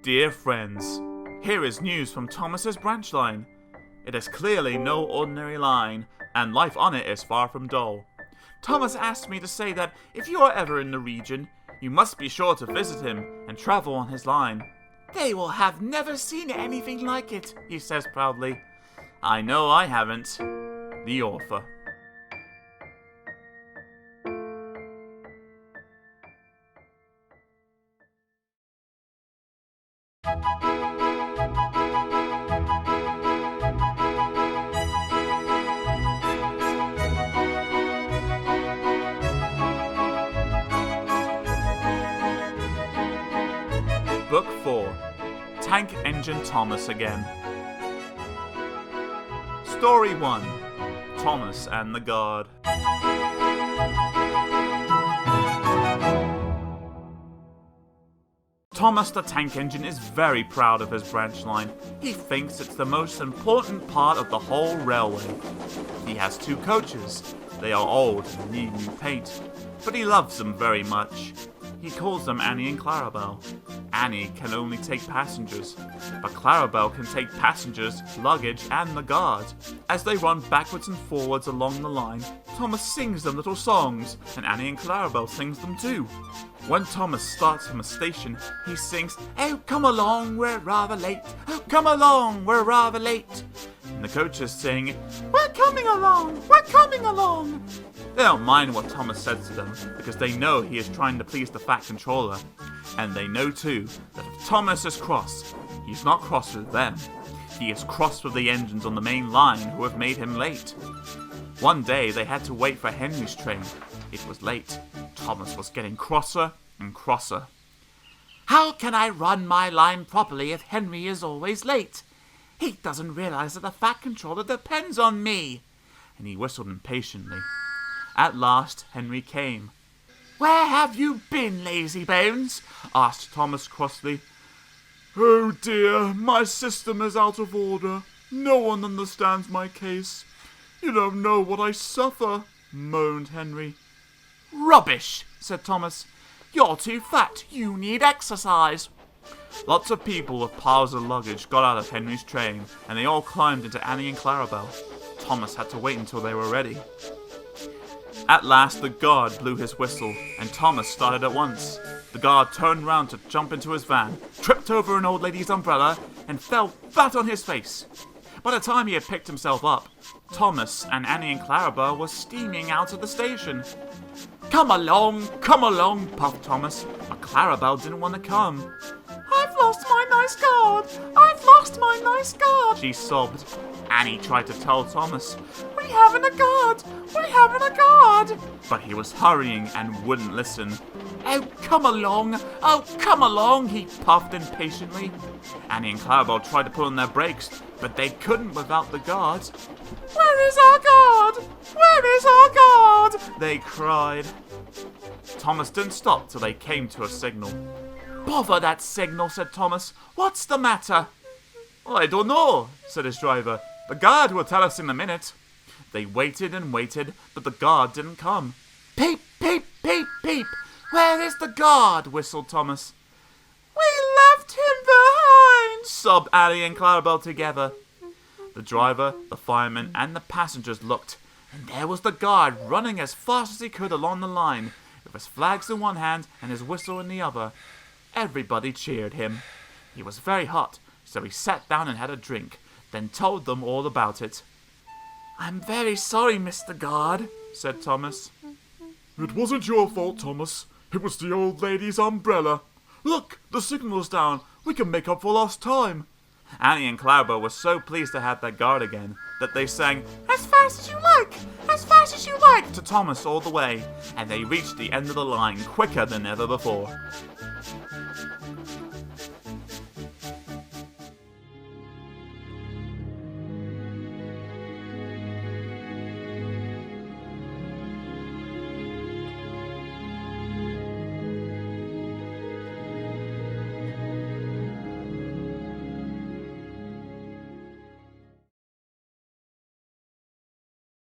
Dear friends, here is news from Thomas's branch line. It is clearly no ordinary line, and life on it is far from dull. Thomas asked me to say that if you are ever in the region, you must be sure to visit him and travel on his line. They will have never seen anything like it, he says proudly. I know I haven't. The author. Book 4. Tank Engine Thomas Again. Story 1. Thomas and the Guard. Thomas the Tank Engine is very proud of his branch line. He thinks it's the most important part of the whole railway. He has 2 coaches. They are old and need new paint, but he loves them very much. He calls them Annie and Clarabelle. Annie can only take passengers, but Clarabelle can take passengers, luggage, and the guard. As they run backwards and forwards along the line, Thomas sings them little songs, and Annie and Clarabelle sings them too. When Thomas starts from a station, he sings, "Oh, come along, we're rather late. Oh, come along, we're rather late." And the coaches sing, "We're coming along, we're coming along." They don't mind what Thomas says to them, because they know he is trying to please the Fat Controller. And they know too, that if Thomas is cross, he's not cross with them. He is cross with the engines on the main line who have made him late. One day they had to wait for Henry's train. It was late. Thomas was getting crosser and crosser. "How can I run my line properly if Henry is always late? He doesn't realize that the Fat Controller depends on me." And he whistled impatiently. At last, Henry came. "Where have you been, lazy bones?" asked Thomas crossly. "Oh dear, my system is out of order. No one understands my case. You don't know what I suffer," moaned Henry. "Rubbish," said Thomas. "You're too fat. You need exercise." Lots of people with piles of luggage got out of Henry's train, and they all climbed into Annie and Clarabelle. Thomas had to wait until they were ready. At last the guard blew his whistle, and Thomas started at once. The guard turned round to jump into his van, tripped over an old lady's umbrella, and fell flat on his face. By the time he had picked himself up, Thomas and Annie and Clarabelle were steaming out of the station. Come along, puffed Thomas, but Clarabelle didn't want to come. "I've lost my nice guard! I've lost my nice guard!" she sobbed. Annie tried to tell Thomas, "We haven't a guard! We haven't a guard!" But he was hurrying and wouldn't listen. Oh, come along, he puffed impatiently. Annie and Clarabelle tried to put on their brakes, but they couldn't without the guard. "Where is our guard? Where is our guard?" they cried. Thomas didn't stop till they came to a signal. "Bother that signal," said Thomas. "What's the matter?" "I don't know," said his driver. "The guard will tell us in a minute." They waited and waited, but the guard didn't come. "Peep, peep, peep, peep! Where is the guard?" whistled Thomas. "We left him behind," sobbed Annie and Clarabelle together. The driver, the fireman, and the passengers looked, and there was the guard running as fast as he could along the line, with his flags in one hand and his whistle in the other. Everybody cheered him. He was very hot, so he sat down and had a drink, then told them all about it. "I'm very sorry, Mr. Guard," said Thomas. "It wasn't your fault, Thomas. It was the old lady's umbrella. Look, the signal's down. We can make up for lost time." Annie and Clarabelle were so pleased to have their guard again that they sang, "As fast as you like, as fast as you like," to Thomas all the way, and they reached the end of the line quicker than ever before.